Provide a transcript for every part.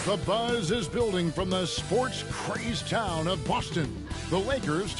The buzz is building from the sports-crazed town of Boston. The Lakers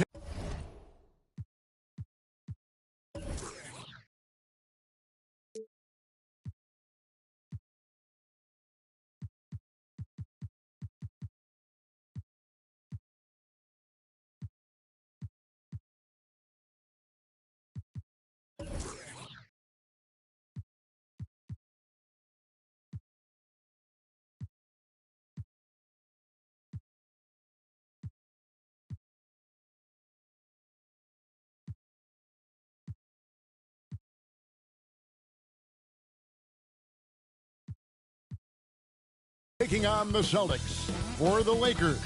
taking on the Celtics. For the Lakers,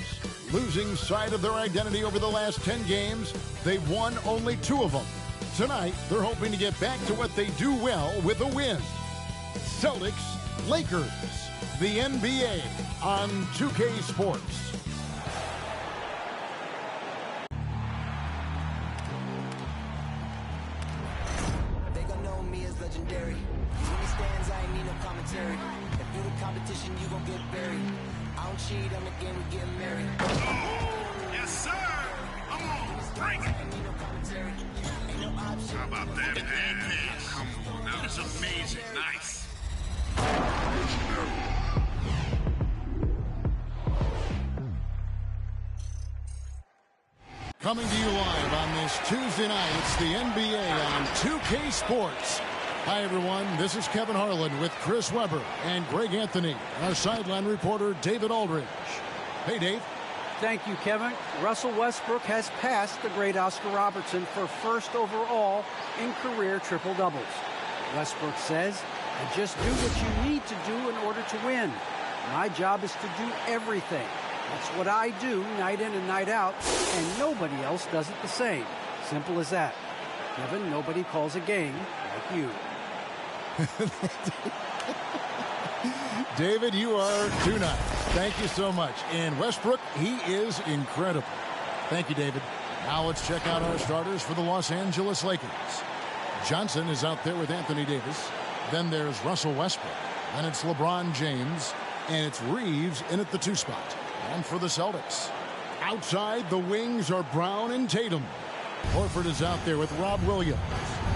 losing sight of their identity over the last 10 games, they've won only 2 of them. Tonight, they're hoping to get back to what they do well with a win. Celtics, Lakers, the NBA on 2K Sports. They gon' know me as legendary. When he stands, I ain't need no commentary. If you the competition, you gon' get buried. I don't cheat on the game, we get married. Oh, yes, sir. Come on, bring it. Ain't need no commentary. Ain't no option. How about that pass? Come on, that was amazing. Nice. Coming to you live on this Tuesday night, it's the NBA on 2K Sports. Hi, everyone. This is Kevin Harlan with Chris Webber and Greg Anthony, and our sideline reporter, David Aldridge. Hey, Dave. Thank you, Kevin. Russell Westbrook has passed the great Oscar Robertson for first overall in career triple-doubles. Westbrook says, I just do what you need to do in order to win. My job is to do everything. That's what I do night in and night out, and nobody else does it the same. Simple as that. Kevin, nobody calls a game like you. David, you are too nice. Thank you so much. And Westbrook, he is incredible. Thank you, David. Now let's check out our starters for the Los Angeles Lakers. Johnson is out there with Anthony Davis. Then there's Russell Westbrook. Then it's LeBron James. And it's Reeves in at the 2 spot. And for the Celtics, outside the wings are Brown and Tatum. Horford is out there with Rob Williams.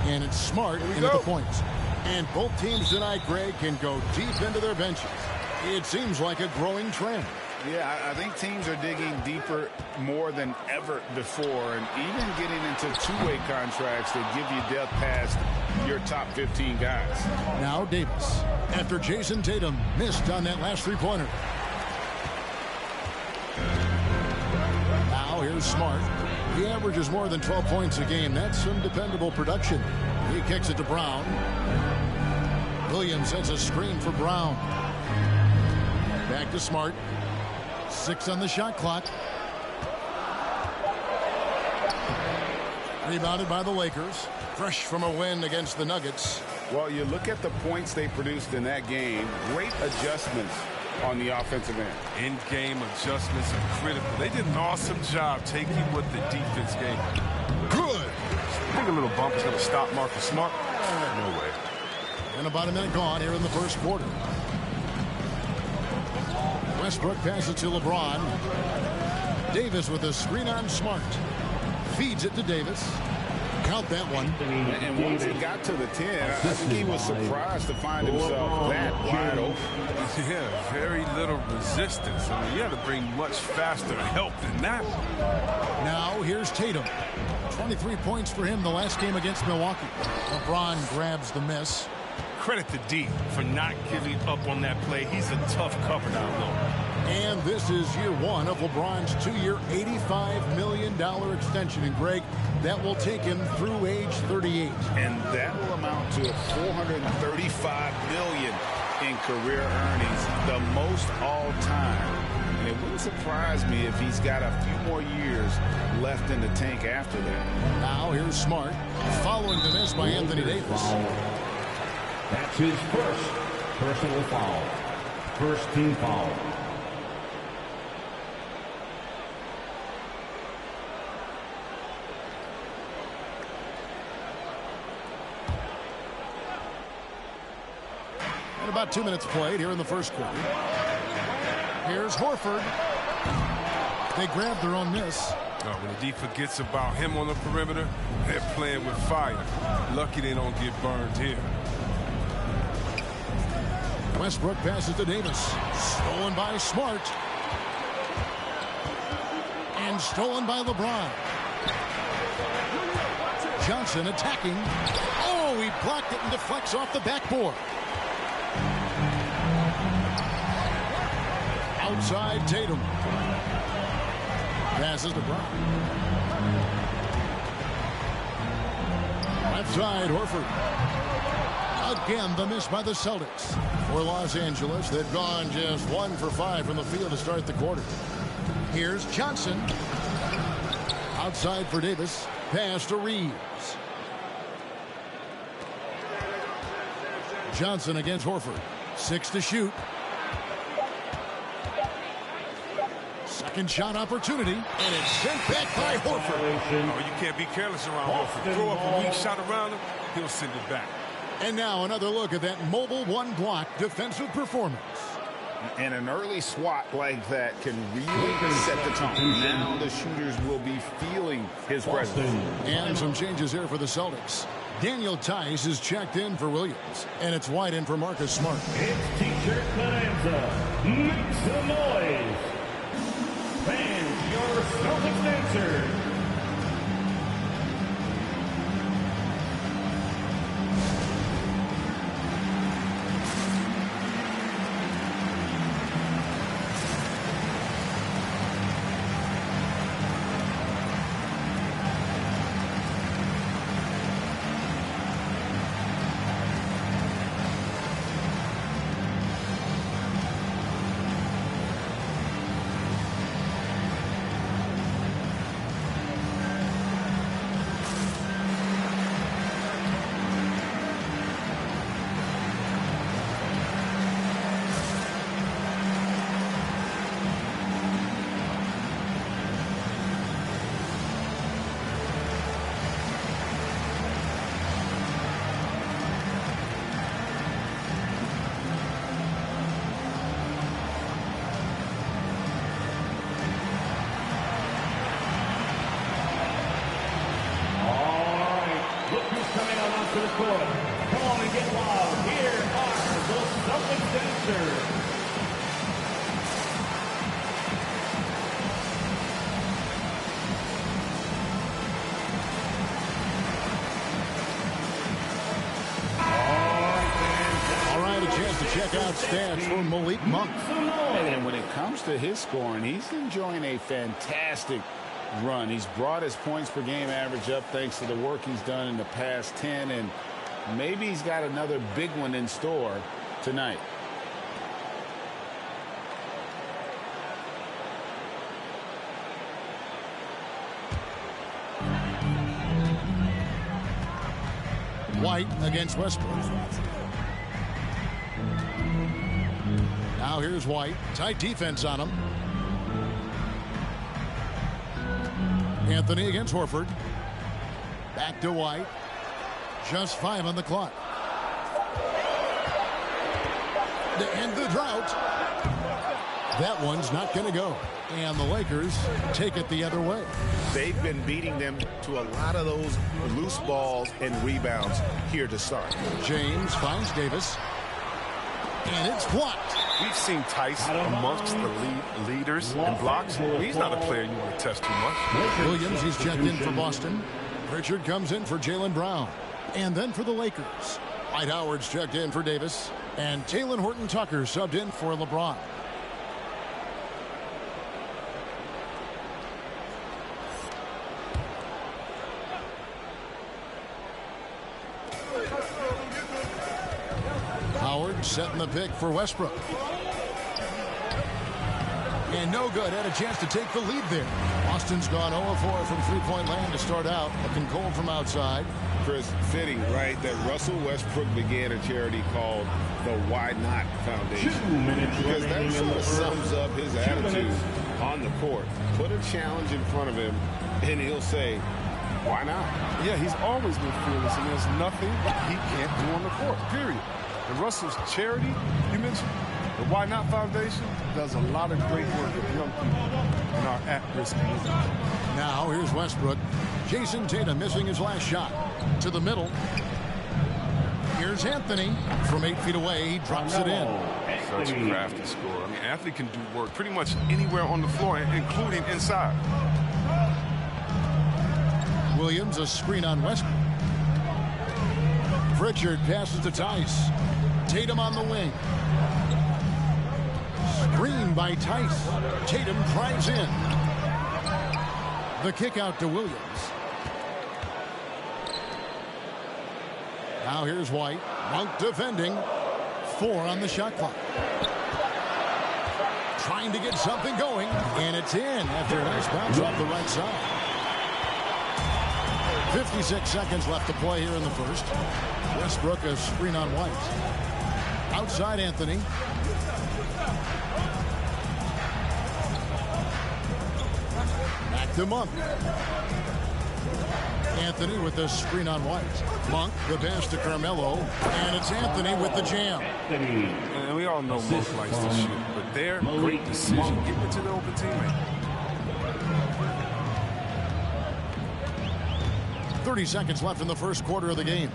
And it's Smart in at the points. And both teams tonight, Greg, can go deep into their benches. It seems like a growing trend. Yeah, I think teams are digging deeper more than ever before, and even getting into two-way contracts that give you depth past your top 15 guys. Now Davis, after Jason Tatum missed on that last three-pointer. Now here's Smart. He averages more than 12 points a game. That's some dependable production. He kicks it to Brown. Williams sets a screen for Brown. Back to Smart. 6 on the shot clock. Rebounded by the Lakers. Fresh from a win against the Nuggets. Well, you look at the points they produced in that game. Great adjustments on the offensive end. In-game adjustments are critical. They did an awesome job taking what the defense gave. Good. I think a little bump is going to stop Marcus Smart. No way. And about a minute gone here in the first quarter. Westbrook passes to LeBron. Davis with a screen on Smart. Feeds it to Davis. Count that one. And once he got to the 10, I think he was surprised to find himself that wide open. Yeah, very little resistance. I mean, you have to bring much faster help than that. Now here's Tatum. 23 points for him the last game against Milwaukee. LeBron grabs the miss. Credit to D for not giving up on that play. He's a tough cover down low. And this is year one of LeBron's 2-year, $85 million extension. And Greg, that will take him through age 38. And that will amount to $435 million in career earnings, the most all time. And it wouldn't surprise me if he's got a few more years left in the tank after that. Now here's Smart, following the miss by Anthony Davis. That's his first personal foul. First team foul. And about 2 minutes played here in the first quarter. Here's Horford. They grab their own miss. When the D forgets about him on the perimeter, they're playing with fire. Lucky they don't get burned here. Westbrook passes to Davis. Stolen by Smart. And stolen by LeBron. Johnson attacking. Oh, he blocked it and deflects off the backboard. Outside Tatum. Passes to Brown. Left side, Horford. Again, the miss by the Celtics. For Los Angeles, they've gone just 1 for 5 from the field to start the quarter. Here's Johnson. Outside for Davis. Pass to Reeves. Johnson against Horford. 6 to shoot. Second shot opportunity, and it's sent back by Horford. Oh, you can't be careless around Horford. Throw up a weak shot around him, he'll send it back. And now another look at that mobile one-block defensive performance. And an early swat like that can really set the tone. Now the shooters will be feeling his presence. And some changes here for the Celtics. Daniel Tice is checked in for Williams, and it's White in for Marcus Smart. It's T-shirt Bonanza. Make some noise. Fans, your Celtics answer. To the court. Come on and get loud. Here are the Celtics dancers. All right, a chance to check out stats for Malik Monk. And when it comes to his scoring, he's enjoying a fantastic run. He's brought his points per game average up thanks to the work he's done in the past 10, and maybe he's got another big one in store tonight. White against Westbrook. Now here's White. Tight defense on him. Anthony against Horford. Back to White. Just 5 on the clock. To end the drought. That one's not going to go. And the Lakers take it the other way. They've been beating them to a lot of those loose balls and rebounds here to start. James finds Davis. And it's blocked. We've seen Tice amongst the leaders in blocks. He's not a player you want to test too much. Williams, he's checked in for Boston. Pritchard comes in for Jaylen Brown. And then for the Lakers, Dwight Howard's checked in for Davis. And Talen Horton-Tucker subbed in for LeBron. Howard setting the pick for Westbrook. And no good. Had a chance to take the lead there. Boston's gone 0-4 from three-point land to start out. Looking cold from outside. Chris, fitting, right, that Russell Westbrook began a charity called the Why Not Foundation. 2 minutes because that remaining sort of sums up his attitude on the court. Put a challenge in front of him, and he'll say, why not? Yeah, he's always been fearless, and there's nothing he can't do on the court, period. And Russell's charity, you mentioned, The Why Not Foundation does a lot of great work with young people in our at-risk communities. Now here's Westbrook. Jason Tatum missing his last shot. To the middle. Here's Anthony. From 8 feet away, he drops it in. Such a crafty score. I mean, Anthony can do work pretty much anywhere on the floor, including inside. Williams, a screen on Westbrook. Pritchard passes to Tice. Tatum on the wing. Screen by Tice. Tatum drives in. The kick out to Williams. Now here's White. Monk defending. 4 on the shot clock. Trying to get something going. And it's in after a nice bounce off the right side. 56 seconds left to play here in the first. Westbrook a screen on White. Outside Anthony. Back to Monk. Anthony with the screen on White. Monk, the pass to Carmelo. And it's Anthony with the jam. And we all know Monk likes to shoot, but their great decision getting it to the open teammate. 30 seconds left in the first quarter of the game.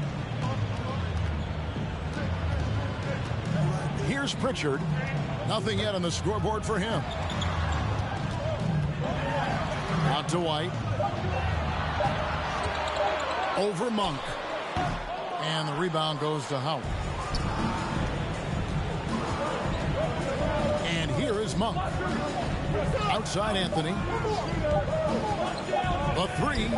Here's Pritchard. Nothing yet on the scoreboard for him. Out to White. Over Monk. And the rebound goes to Howard. And here is Monk. Outside Anthony. The 3.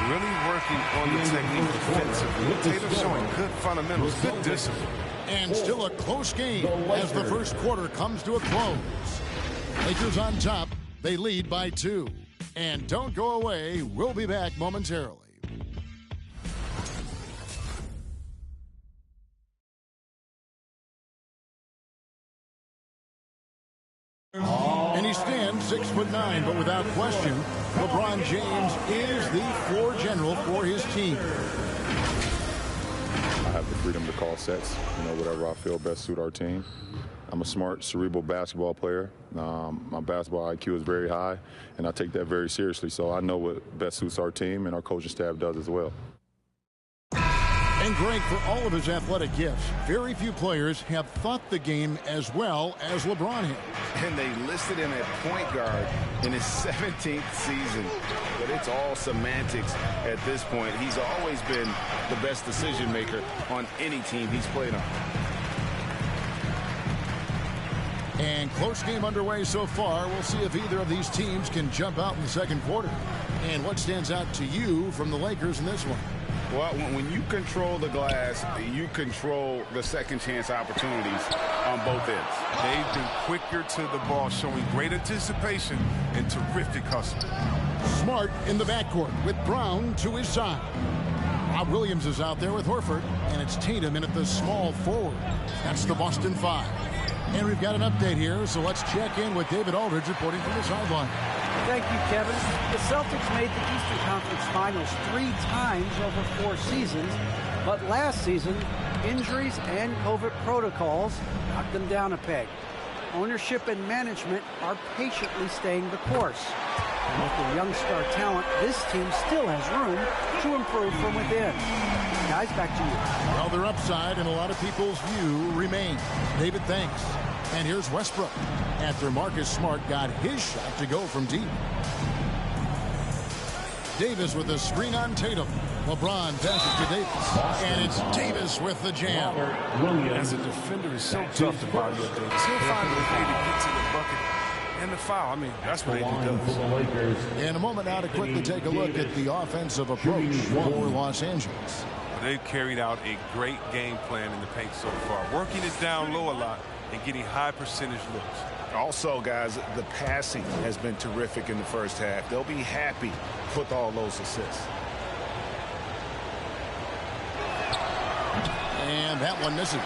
Really working on the technique defensively. Tatum showing good fundamentals, good discipline. And still a close game as the first quarter comes to a close. Lakers on top. They lead by 2. And don't go away. We'll be back momentarily. And he stands 6'9", but without question, LeBron James is the floor general for his team. I have the freedom to call sets, whatever I feel best suit our team. I'm a smart, cerebral basketball player. My basketball IQ is very high, and I take that very seriously. So I know what best suits our team, and our coaching staff does as well. And Greg, for all of his athletic gifts, very few players have thought the game as well as LeBron has. And they listed him at point guard in his 17th season. But it's all semantics at this point. He's always been the best decision maker on any team he's played on. And close game underway so far. We'll see if either of these teams can jump out in the second quarter. And what stands out to you from the Lakers in this one? Well, when you control the glass, you control the second chance opportunities on both ends. They've been quicker to the ball, showing great anticipation and terrific hustle. Smart in the backcourt with Brown to his side. Rob Williams is out there with Horford, and it's Tatum in at the small forward. That's the Boston 5. And we've got an update here, so let's check in with David Aldridge reporting from the sideline. Thank you, Kevin. The Celtics made the Eastern Conference Finals 3 times over 4 seasons, but last season, injuries and COVID protocols knocked them down a peg. Ownership and management are patiently staying the course. And with the young star talent, this team still has room to improve from within. Guys, back to you. Well, their upside in a lot of people's view remains. David, thanks. And here's Westbrook after Marcus Smart got his shot to go from deep. Davis with a screen on Tatum. LeBron passes to Davis. And it's Davis with the jam. As a defender, it's so tough to body up Davis. He'll find a way to get to the bucket and the foul. I mean, that's what he does. In a moment now to quickly take a look at the offensive approach for Los Angeles. They've carried out a great game plan in the paint so far, working it down low a lot and getting high percentage looks. Also, guys, the passing has been terrific in the first half. They'll be happy with all those assists. And that one misses.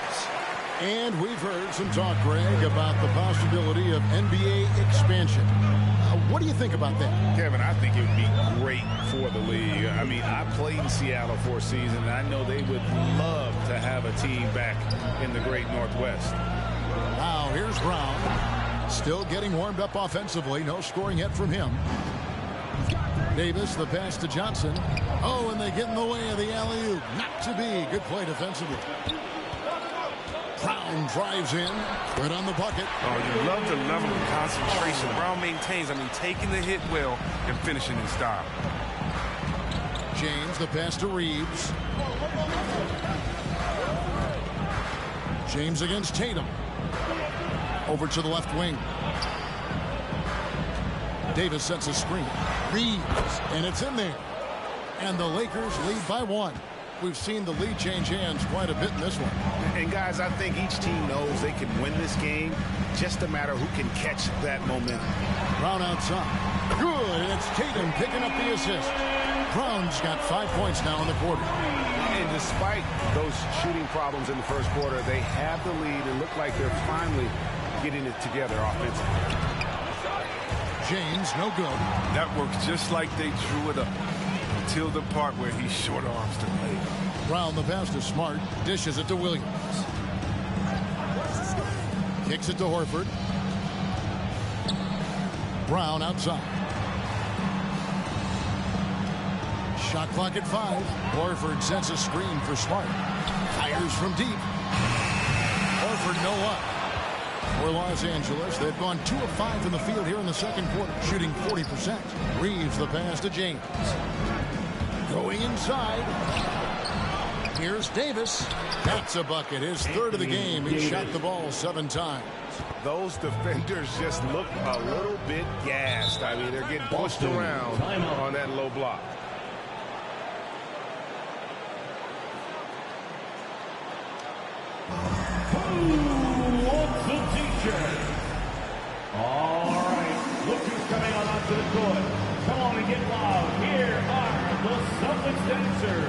And we've heard some talk, Greg, about the possibility of NBA expansion. What do you think about that? Kevin, I think it would be great for the league. I mean, I played in Seattle for a season, and I know they would love to have a team back in the great Northwest. Now, here's Brown. Still getting warmed up offensively. No scoring yet from him. Davis, the pass to Johnson. Oh, and they get in the way of the alley-oop. Not to be. Good play defensively. Brown drives in. Right on the bucket. Oh, you love the level of concentration Brown maintains. I mean, taking the hit well and finishing in style. James, the pass to Reeves. James against Tatum. Over to the left wing. Davis sets a screen. Reeves, and it's in there. And the Lakers lead by 1. We've seen the lead change hands quite a bit in this one. And, guys, I think each team knows they can win this game. Just a matter who can catch that momentum. Brown outside. Good, and it's Tatum picking up the assist. Brown's got 5 points now in the quarter. And despite those shooting problems in the first quarter, they have the lead and look like they're finally getting it together offensively. James, no good. That works just like they drew it up. Until the part where he short arms the play. Brown, the pass to Smart. Dishes it to Williams. Kicks it to Horford. Brown outside. Shot clock at 5. Horford sets a screen for Smart. Fires from deep. Horford no luck. For Los Angeles, they've gone 2 of 5 in the field here in the second quarter, shooting 40%. Reeves the pass to James. Going inside. Here's Davis. That's a bucket. His third of the game. He shot the ball 7 times. Those defenders just look a little bit gassed. I mean, they're getting pushed around on that low block. All right, look who's coming on onto the court. Come on and get loud. Here are the Celtics dancers.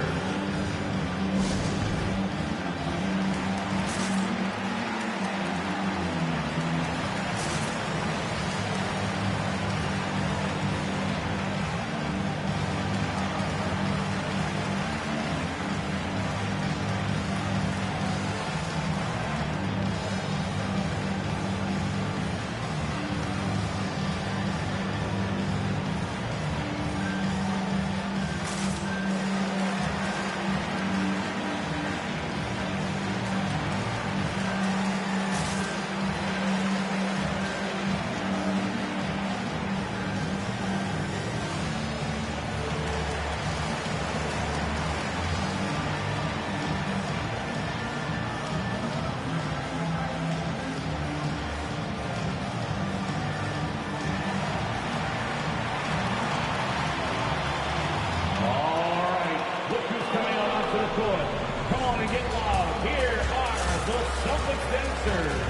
Come on and get loud. Here are the Celtics dancers.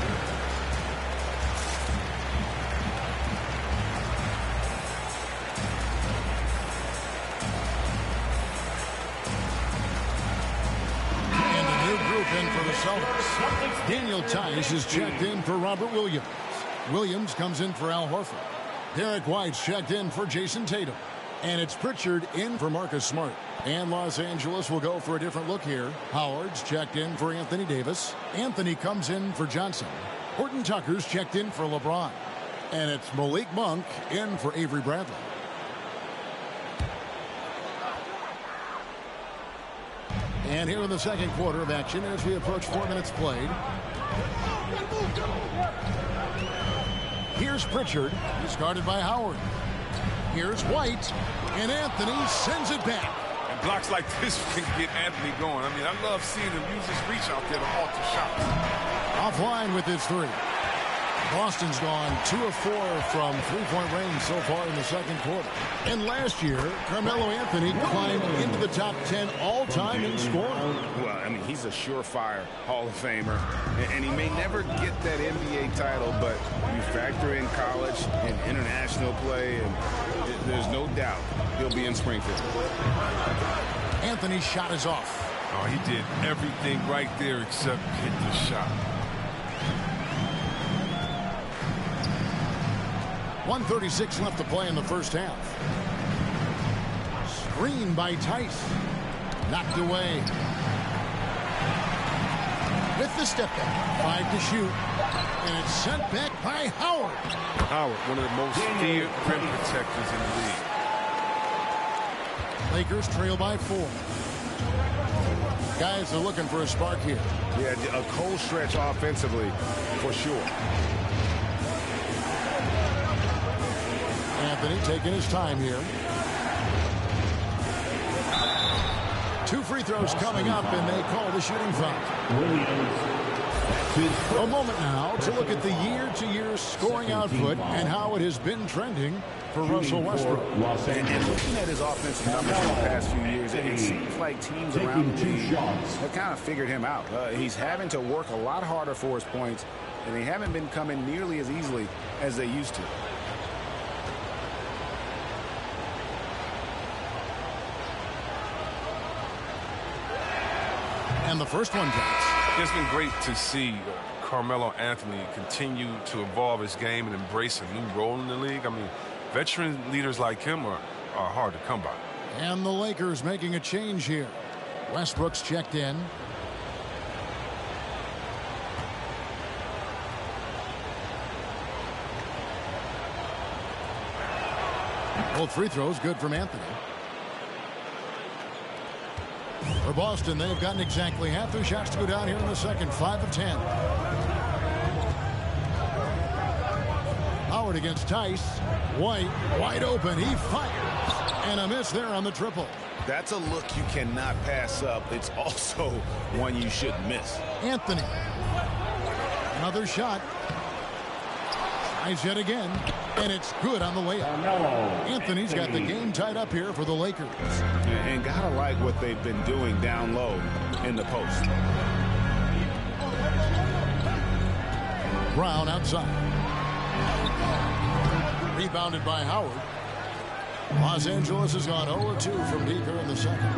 And a new group in for the Celtics. Daniel Tice is checked in for Robert Williams. Williams comes in for Al Horford. Derek White's checked in for Jason Tatum. And it's Pritchard in for Marcus Smart. And Los Angeles will go for a different look here. Howard's checked in for Anthony Davis. Anthony comes in for Johnson. Horton Tucker's checked in for LeBron. And it's Malik Monk in for Avery Bradley. And here in the second quarter of action as we approach 4 minutes played. Here's Pritchard, discarded by Howard. Here's White, and Anthony sends it back. And blocks like this can get Anthony going. I mean, I love seeing him use his reach out there to alter shots. Offline with his three. Boston's gone 2 of 4 from three-point range so far in the second quarter. And last year, Carmelo Anthony climbed into the top 10 all-time in scoring. Well, I mean, he's a surefire Hall of Famer. And he may never get that NBA title, but you factor in college and international play, and there's no doubt he'll be in Springfield. Anthony's shot is off. Oh, he did everything right there except hit the shot. 1:36 left to play in the first half. Screen by Tice. Knocked away. With the step back. 5 to shoot. And it's sent back by Howard. Howard, one of the most feared rim protectors in the league. Lakers trail by 4. Guys are looking for a spark here. Yeah, a cold stretch offensively, for sure. Anthony taking his time here. 2 free throws coming up, and they call the shooting foul. A moment now to look at the year-to-year scoring output and how it has been trending for Russell Westbrook. And looking at his offensive numbers in the past few years, it seems like teams around the league have kind of figured him out. He's having to work a lot harder for his points, and they haven't been coming nearly as easily as they used to. And the first one counts. It's been great to see Carmelo Anthony continue to evolve his game and embrace a new role in the league. I mean, veteran leaders like him are hard to come by. And the Lakers making a change here. Westbrook's checked in. Both free throws good from Anthony. For Boston, they've gotten exactly half their shots to go down here in the second. 5 of 10. Howard against Tice. White wide open. He fires. And a miss there on the triple. That's a look you cannot pass up. It's also one you shouldn't miss. Anthony. Another shot. Tries yet again. And it's good on the layup. Anthony's got the game tied up here for the Lakers. And gotta like what they've been doing down low in the post. Brown outside. Rebounded by Howard. Los Angeles has gone 0-2 from deep here in the second.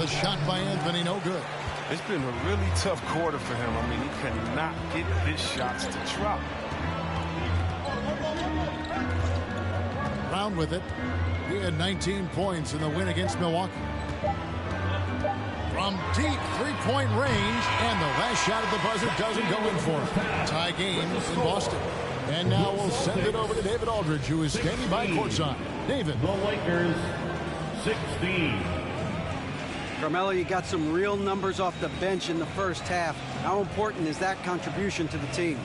The shot by Anthony, no good. It's been a really tough quarter for him. I mean, he cannot get his shots to drop. Brown with it. He had 19 points in the win against Milwaukee. From deep three-point range, and the last shot at the buzzer doesn't go in for him. Tie game in Boston. And now we'll send it over to David Aldridge, who is standing by courtside. David. The Lakers, 16. Carmelo, you got some real numbers off the bench in the first half. How important is that contribution to the team?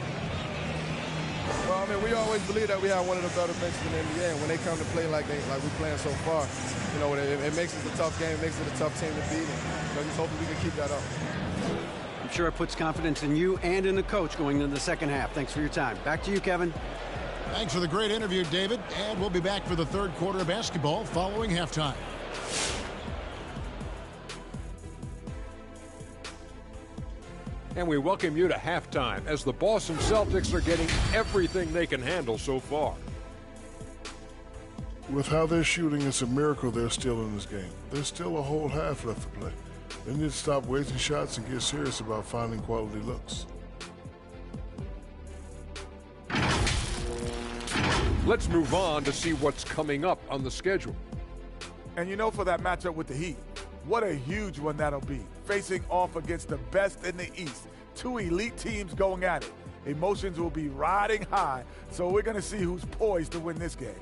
Well, I mean, we always believe that we have one of the better benches in the NBA, and when they come to play like we're playing so far, you know, it makes it a tough game, it makes it a tough team to beat, and just hopefully we can keep that up. I'm sure it puts confidence in you and in the coach going into the second half. Thanks for your time. Back to you, Kevin. Thanks for the great interview, David, and we'll be back for the third quarter of basketball following halftime. And we welcome you to halftime as the Boston Celtics are getting everything they can handle so far. With how they're shooting, it's a miracle they're still in this game. There's still a whole half left to play. They need to stop wasting shots and get serious about finding quality looks. Let's move on to see what's coming up on the schedule. And you know, for that matchup with the Heat, what a huge one that'll be. Facing off against the best in the East. 2 elite teams going at it. Emotions will be riding high, so we're going to see who's poised to win this game.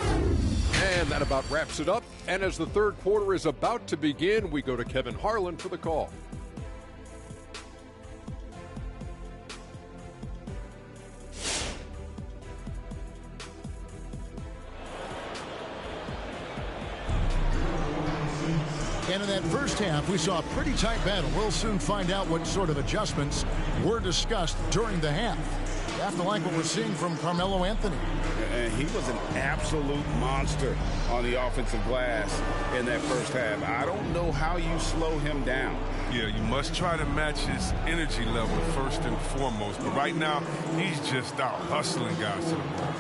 And that about wraps it up. And as the third quarter is about to begin, we go to Kevin Harlan for the call. And in that first half, we saw a pretty tight battle. We'll soon find out what sort of adjustments were discussed during the half. You have to like what we're seeing from Carmelo Anthony. And he was an absolute monster on the offensive glass in that first half. I don't know how you slow him down. Yeah, you must try to match his energy level first and foremost. But right now, he's just out hustling guys to the ball.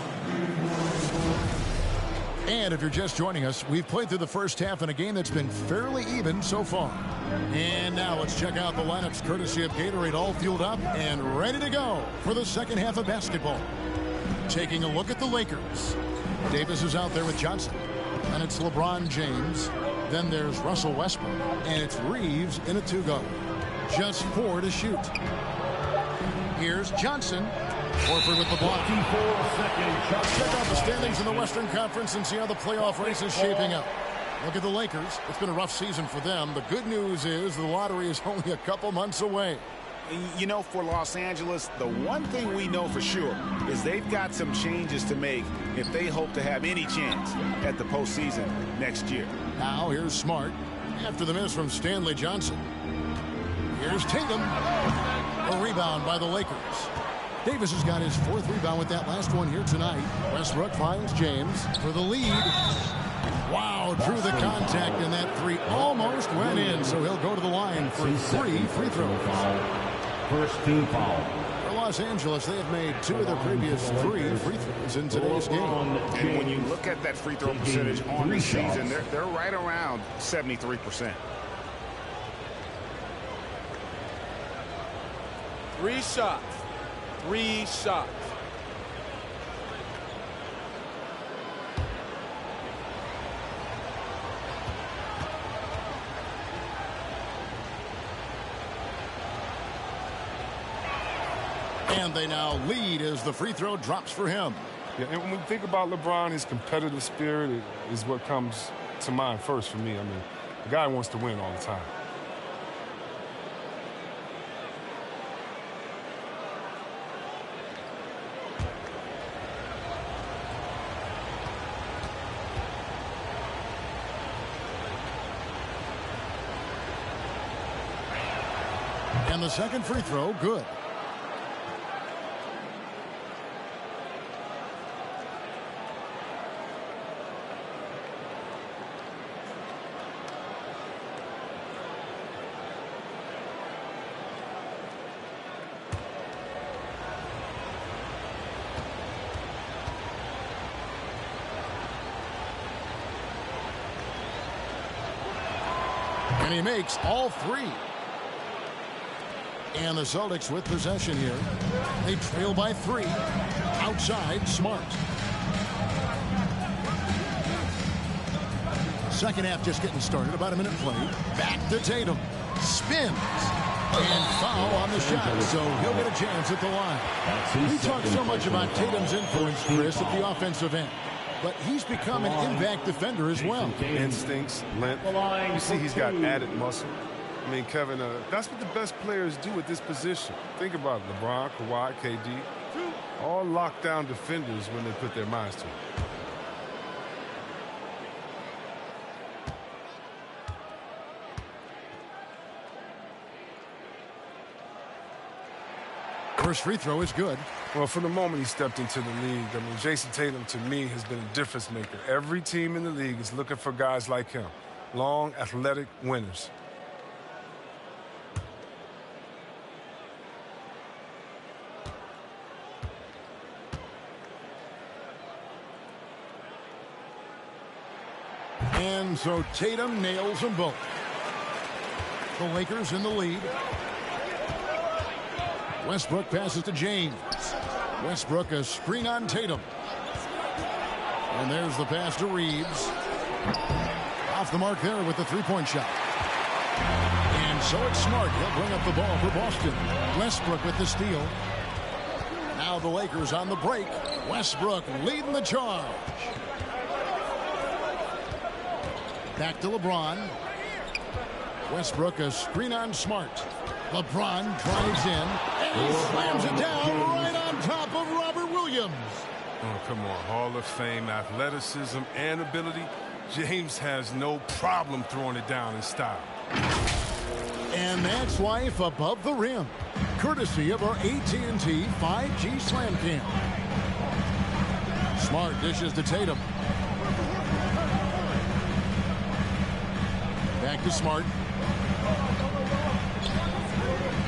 And if you're just joining us, we've played through the first half in a game that's been fairly even so far. And now let's check out the lineups courtesy of Gatorade, all fueled up and ready to go for the second half of basketball. Taking a look at the Lakers. Davis is out there with Johnson. And it's LeBron James. Then there's Russell Westbrook. And it's Reeves in a two-guard. Just 4 to shoot. Here's Johnson. Horford with the block. Let's check out the standings in the Western Conference and see how the playoff race is shaping up. Look at the Lakers. It's been a rough season for them. The good news is the lottery is only a couple months away. You know, for Los Angeles, the one thing we know for sure is they've got some changes to make if they hope to have any chance at the postseason next year. Now here's Smart after the miss from Stanley Johnson. Here's Tatum. A rebound by the Lakers. Davis has got his 4th rebound with that last one here tonight. Westbrook finds James for the lead. Wow, drew the contact, and that 3 almost went in, so he'll go to the line for 3 free throws. First 2 foul. For Los Angeles, they have made 2 of their previous 3 free throws in today's game. And when you look at that free throw percentage on the season, they're right around 73%. 3 shots. 3 shots. And they now lead as the free throw drops for him. Yeah, and when we think about LeBron, his competitive spirit is what comes to mind first for me. I mean, the guy wants to win all the time. And the second free throw, good. And he makes all 3. And the Celtics with possession here. They trail by 3. Outside, Smart. Second half just getting started. About a minute played. Back to Tatum. Spins. And foul on the shot. So he'll get a chance at the line. We talk so much about Tatum's influence, Chris, at the offensive end. But he's become an impact defender as well. Instincts, length. You see he's got added muscle. I mean, Kevin, that's what the best players do at this position. Think about it. LeBron, Kawhi, KD, all lockdown defenders when they put their minds to it. First free throw is good. Well, from the moment he stepped into the league, I mean, Jason Tatum, to me, has been a difference maker. Every team in the league is looking for guys like him. Long, athletic winners. And so Tatum nails them both. The Lakers in the lead. Westbrook passes to James. Westbrook a screen on Tatum. And there's the pass to Reeves. Off the mark there with the three-point shot. And so it's Smart. He'll bring up the ball for Boston. Westbrook with the steal. Now the Lakers on the break. Westbrook leading the charge. Back to LeBron. Westbrook a screen on Smart. LeBron drives in, and he slams it down right on top of Robert Williams. Oh, come on. Hall of Fame athleticism and ability. James has no problem throwing it down in style. And that's life above the rim, courtesy of our AT&T 5G Slam Cam. Smart dishes to Tatum. Back to Smart.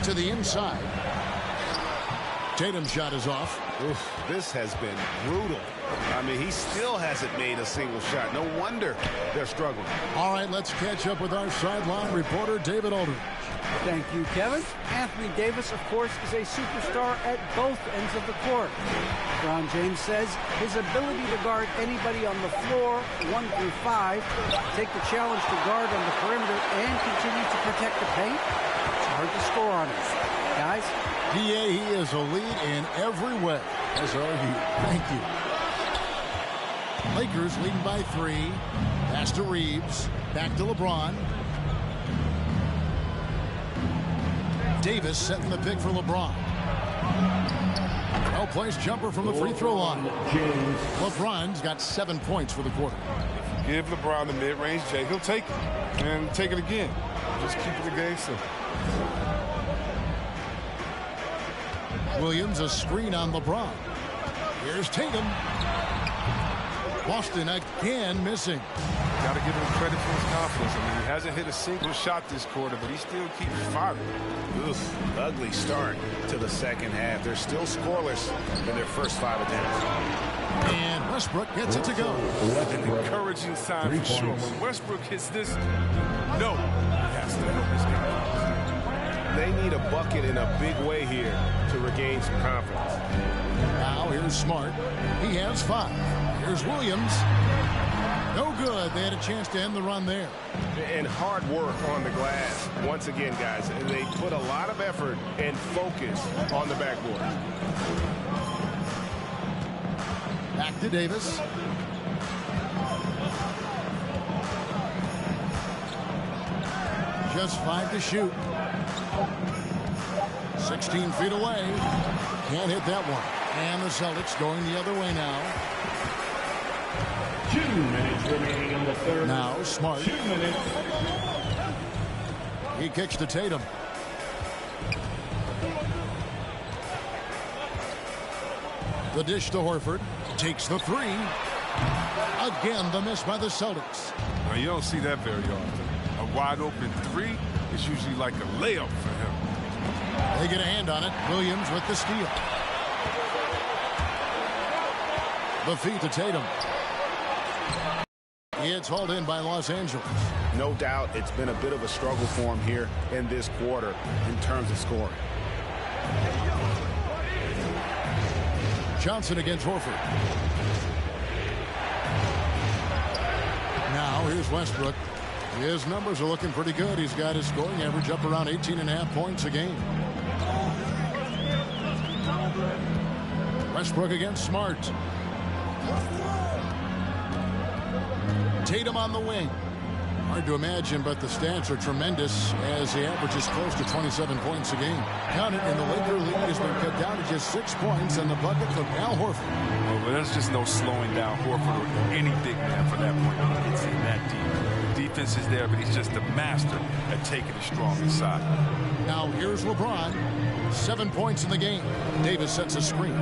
To the inside. Tatum's shot is off. Oof, this has been brutal. I mean, he still hasn't made a single shot. No wonder they're struggling. All right, let's catch up with our sideline reporter, David Aldridge. Thank you, Kevin. Anthony Davis, of course, is a superstar at both ends of the court. LeBron James says his ability to guard anybody on the floor, 1 through 5, take the challenge to guard on the perimeter, and continue to protect the paint, it's hard to score on him. Guys? DA, he is a lead in every way. As are you. Thank you. Lakers leading by 3. Pass to Reeves. Back to LeBron. Davis setting the pick for LeBron. Well-placed jumper from the free throw line. LeBron's got 7 points for the quarter. Give LeBron the mid-range J. He'll take it and take it again. Just keep the game simple. Williams, a screen on LeBron. Here's Tatum. Boston again missing. Got to give him credit for his confidence. I mean, he hasn't hit a single shot this quarter, but he still keeps firing. Oof, ugly start to the second half. They're still scoreless in their first 5 attempts. And Westbrook gets it to go. An encouraging sign for sure. When Westbrook hits this, no, he has to help his guys. They need a bucket in a big way here to regain some confidence. Now here's Smart. He has 5. Here's Williams. No good. They had a chance to end the run there. And hard work on the glass. Once again, guys, they put a lot of effort and focus on the backboard. Back to Davis. Just 5 to shoot. 16 feet away. Can't hit that one. And the Celtics going the other way now. 2 minutes remaining on the third. Now Smart. 2 minutes. He kicks to Tatum. The dish to Horford. Takes the 3. Again, the miss by the Celtics. Now, you don't see that very often. A wide open 3 is usually like a layup for him. They get a hand on it. Williams with the steal. The feed to Tatum. It's hauled in by Los Angeles. No doubt it's been a bit of a struggle for him here in this quarter in terms of scoring. Johnson against Horford. Now here's Westbrook. His numbers are looking pretty good. He's got his scoring average up around 18.5 points a game. Westbrook against Smart. Tatum on the wing. Hard to imagine, but the stats are tremendous as he averages close to 27 points a game. Count it, and the Laker lead has been cut down to just 6 points and the bucket from Al Horford. Well, there's just no slowing down Horford or any big man for that point. He gets in that deep. Defense is there, but he's just a master at taking the strongest side. Now here's LeBron. 7 points in the game. Davis sets a screen.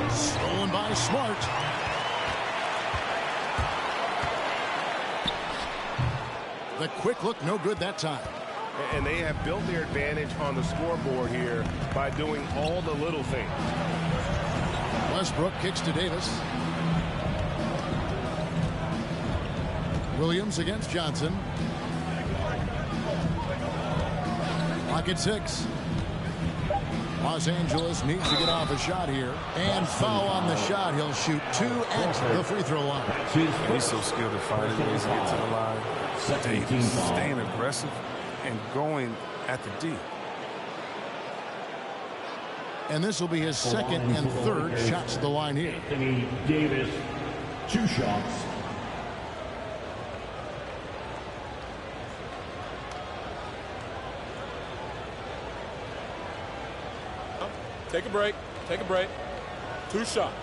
Stolen by Smart. The quick look, no good that time. And they have built their advantage on the scoreboard here by doing all the little things. Westbrook kicks to Davis. Williams against Johnson. Pocket 6. Los Angeles needs to get off a shot here. And foul on the shot. He'll shoot 2 at the free throw line. He's so skilled at finding ways to get to the line. Davis staying aggressive and going at the D. And this will be his second and third shots to the line here. Anthony Davis, 2 shots. Take a break. Take a break. 2 shots.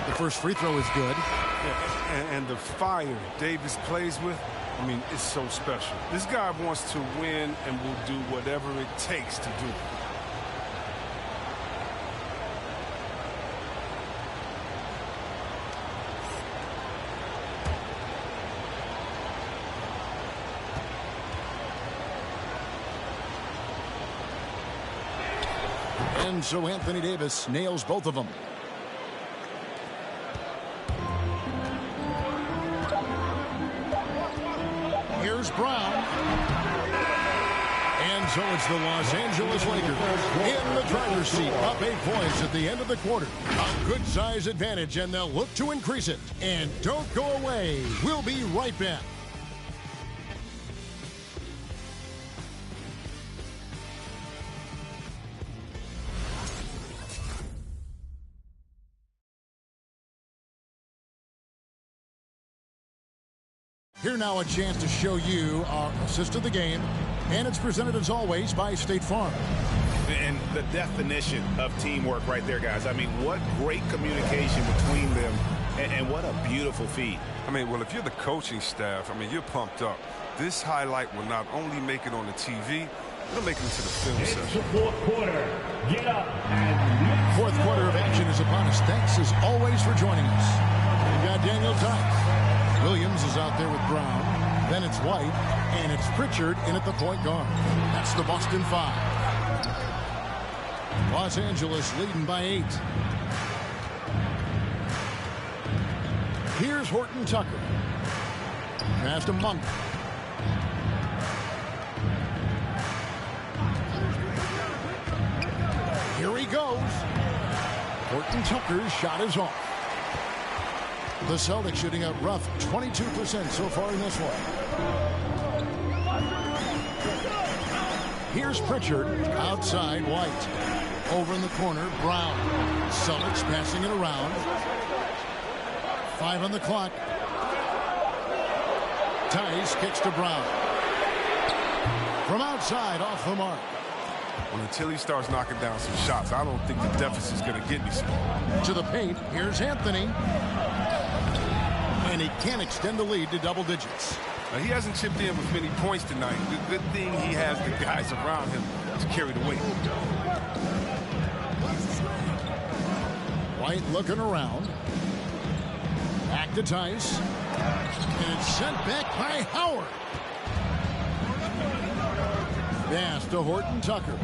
The first free throw is good. Yeah, and the fire Davis plays with, I mean, it's so special. This guy wants to win and will do whatever it takes to do it. And so Anthony Davis nails both of them. Here's Brown. And so it's the Los Angeles Lakers in the driver's seat, up 8 points at the end of the quarter. A good size advantage, and they'll look to increase it. And don't go away. We'll be right back. Here now a chance to show you our assist of the game, and it's presented as always by State Farm. And the definition of teamwork right there, guys. I mean, what great communication between them, and what a beautiful feed. I mean, well, if you're the coaching staff, I mean, you're pumped up. This highlight will not only make it on the TV, it'll make it into the film It's session. the fourth quarter. Get up and Fourth quarter of action is upon us. Thanks as always for joining us. We've got Daniel Tice. Williams is out there with Brown. Then it's White, and it's Pritchard in at the point guard. That's the Boston 5. Los Angeles leading by 8. Here's Horton Tucker. Pass to Monk. Here he goes. Horton Tucker's shot is off. The Celtics shooting a rough 22% so far in this one. Here's Pritchard outside White. Over in the corner, Brown. Celtics passing it around. 5 on the clock. Tice kicks to Brown. From outside, off the mark. Well, until he starts knocking down some shots, I don't think the deficit's going to get any smaller. To the paint, here's Anthony. And he can't extend the lead to double digits. Now, he hasn't chipped in with many points tonight. The good thing he has the guys around him to carry the weight. White looking around. Back to Tice. And it's sent back by Howard. Pass to Horton Tucker.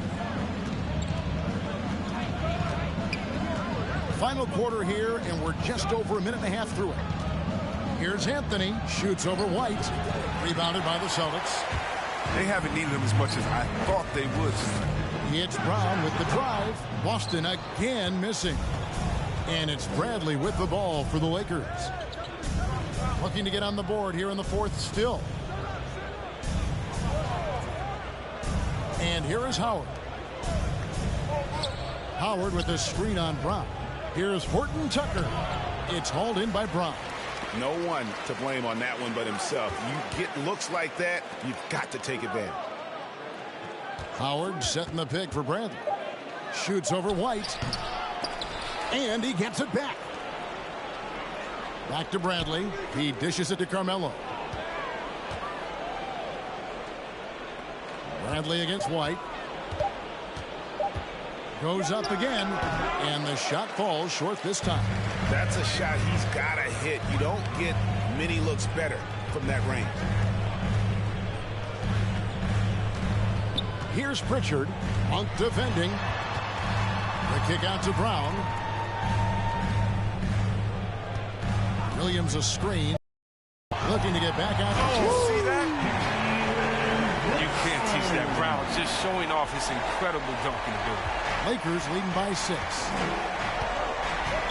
Final quarter here, and we're just over a minute and a half through it. Here's Anthony. Shoots over White. Rebounded by the Celtics. They haven't needed him as much as I thought they would. It's Brown with the drive. Boston again missing. And it's Bradley with the ball for the Lakers. Looking to get on the board here in the fourth still. And here is Howard. Howard with a screen on Brown. Here's Horton Tucker. It's hauled in by Brown. No one to blame on that one but himself. You get looks like that, you've got to take advantage. Howard setting the pick for Bradley. Shoots over White. And he gets it back. Back to Bradley. He dishes it to Carmelo. Bradley against White. Goes up again, and the shot falls short this time. That's a shot he's got to hit. You don't get many looks better from that range. Here's Pritchard. Monk defending. The kick out to Brown. Williams a screen. Looking to get back out. Oh, see that? You can't teach that. Brown just showing off his incredible dunking ability. Lakers leading by 6.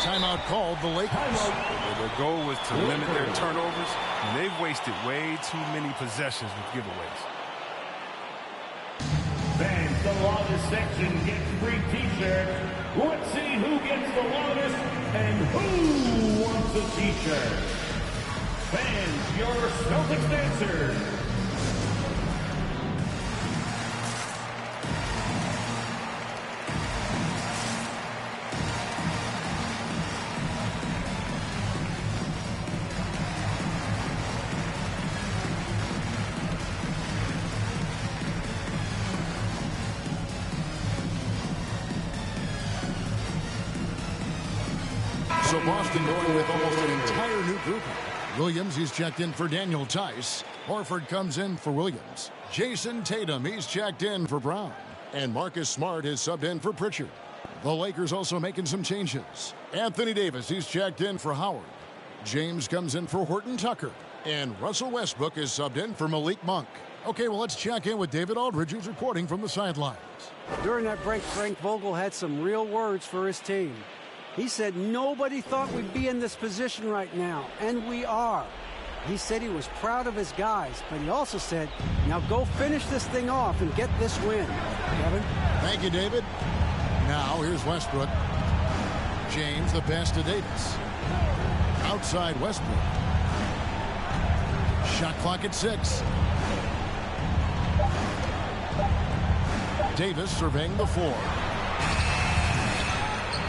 Timeout called the Lakers. Well, their goal was to limit their turnovers, and they've wasted way too many possessions with giveaways. fans, the longest section gets free t-shirts. Let's see who gets the longest and who wants a t-shirt. Fans, your Celtics dancers. So Boston going with almost an entire new group. Williams, he's checked in for Daniel Tice. Horford comes in for Williams. Jason Tatum, he's checked in for Brown. And Marcus Smart has subbed in for Pritchard. The Lakers also making some changes. Anthony Davis, he's checked in for Howard. James comes in for Horton Tucker. And Russell Westbrook is subbed in for Malik Monk. Okay, well, let's check in with David Aldridge, who's reporting from the sidelines. During that break, Frank Vogel had some real words for his team. He said nobody thought we'd be in this position right now, and we are. He said he was proud of his guys, but he also said, now go finish this thing off and get this win. Kevin? Thank you, David. Now, here's Westbrook. James, the pass to Davis. Outside Westbrook. Shot clock at 6. Davis surveying the floor.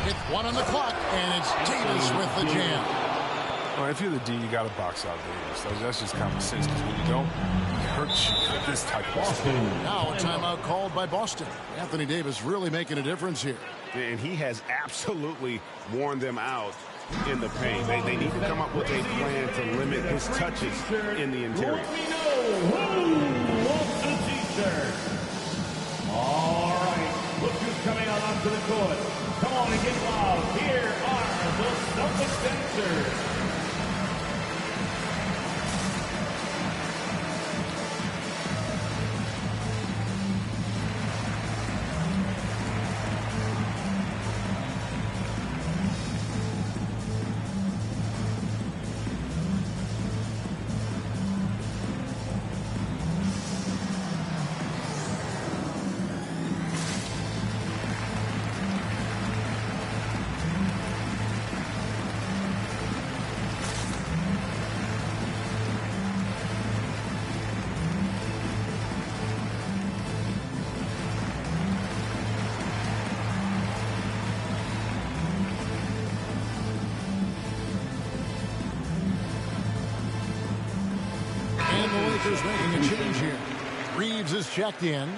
It's 1 on the clock, and it's Davis with the jam. Well, if you're the D, you got to box out Davis. That's just common sense, because when you don't, it hurts you for this type of stuff. Now a timeout called by Boston. Anthony Davis really making a difference here. And he has absolutely worn them out in the paint. They need to come up with a plan to limit his touches in the interior. Let me know who wants a t-shirt. All right, look who's coming out onto the court. Come on and get loud. Here are the Celtics dancers. Lakers making a change here. Reeves is checked in.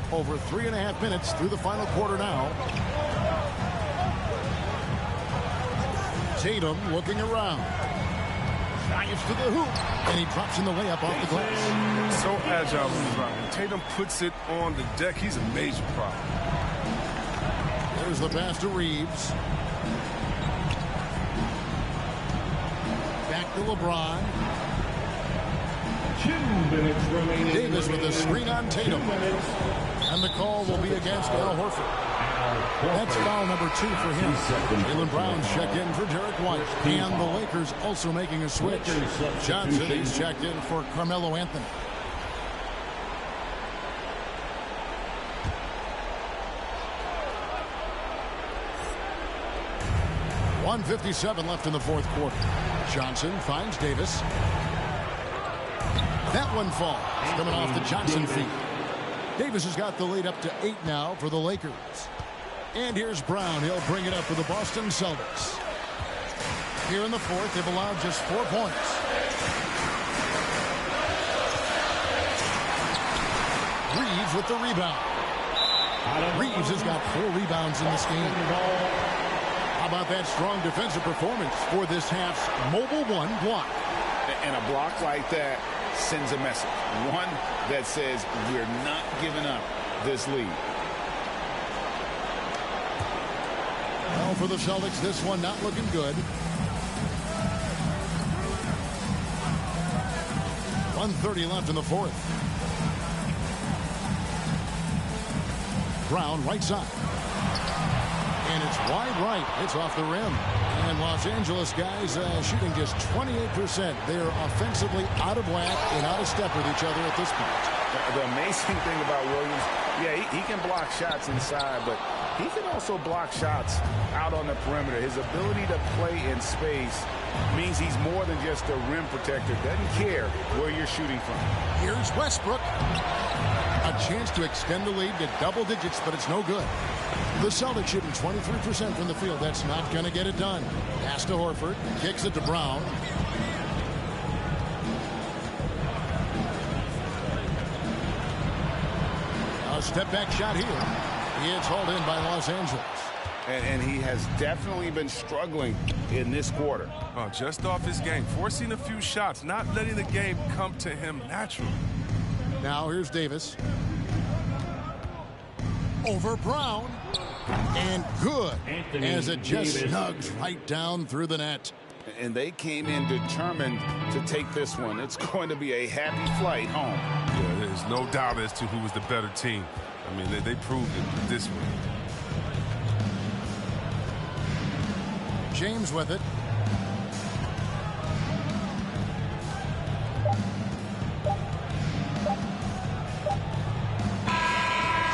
Over 3.5 minutes through the final quarter now. Tatum looking around. Dives to the hoop. And he drops in the layup off the glass. So agile when he's driving. Tatum puts it on the deck. He's a major problem. There's the pass to Reeves. Back to LeBron. 2 minutes remaining. Davis with a screen on Tatum. And the call will be against Al Horford. That's foul number 2 for him. Jaylen Brown's checked in for Derek White. And the Lakers also making a switch. Johnson is checked in for Carmelo Anthony. .157 left in the fourth quarter. Johnson finds Davis. That one falls. Coming off the Johnson feed. Davis has got the lead up to 8 now for the Lakers. And here's Brown. He'll bring it up for the Boston Celtics. Here in the fourth, they've allowed just 4 points. Reeves with the rebound. Reeves has got 4 rebounds in this game. How about that strong defensive performance for this half's mobile 1 block? And a block like that sends a message. One that says we're not giving up this lead. Well, for the Celtics, this one not looking good. 1:30 left in the fourth. Brown right side. And it's wide right. It's off the rim. And Los Angeles guys shooting just 28%. They're offensively out of whack and out of step with each other at this point. The amazing thing about Williams, yeah, he can block shots inside, but he can also block shots out on the perimeter. His ability to play in space means he's more than just a rim protector. Doesn't care where you're shooting from. Here's Westbrook. A chance to extend the lead to double digits, but it's no good. The Celtics shooting 23% from the field. That's not going to get it done. Pass to Horford. Kicks it to Brown. A step-back shot here. It's hauled in by Los Angeles. And he has definitely been struggling in this quarter. Just off his game, forcing a few shots, not letting the game come to him naturally. Now here's Davis. Over Brown. And good. As it just snugs right down through the net. And they came in determined to take this one. It's going to be a happy flight home. Yeah, there's no doubt as to who was the better team. I mean, they proved it this way. James with it.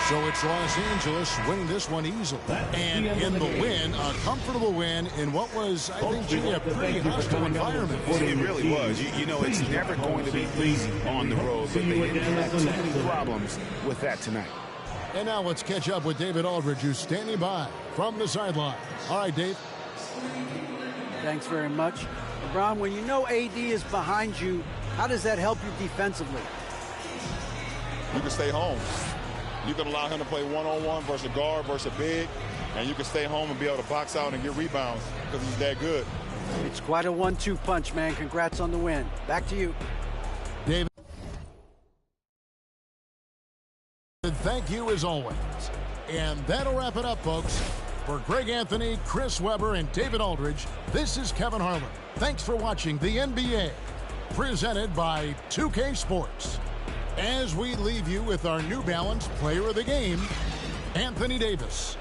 So it's Los Angeles winning this one easily. And in the win, a comfortable win in what was, I think, Jimmy, a pretty hostile environment. It really was. You know, it's never going to be easy on the road, but they didn't have too many problems with that tonight. And now let's catch up with David Aldridge, who's standing by from the sideline. All right, Dave. Thanks very much. LeBron, when you know AD is behind you, how does that help you defensively? You can stay home. You can allow him to play one-on-one versus a guard versus a big, and you can stay home and be able to box out and get rebounds because he's that good. It's quite a 1-2 punch, man. Congrats on the win. Back to you. David. Thank you as always. And that'll wrap it up, folks. For Greg Anthony, Chris Webber, and David Aldridge, this is Kevin Harlan. Thanks for watching the NBA, presented by 2K Sports. As we leave you with our New Balance Player of the Game, Anthony Davis.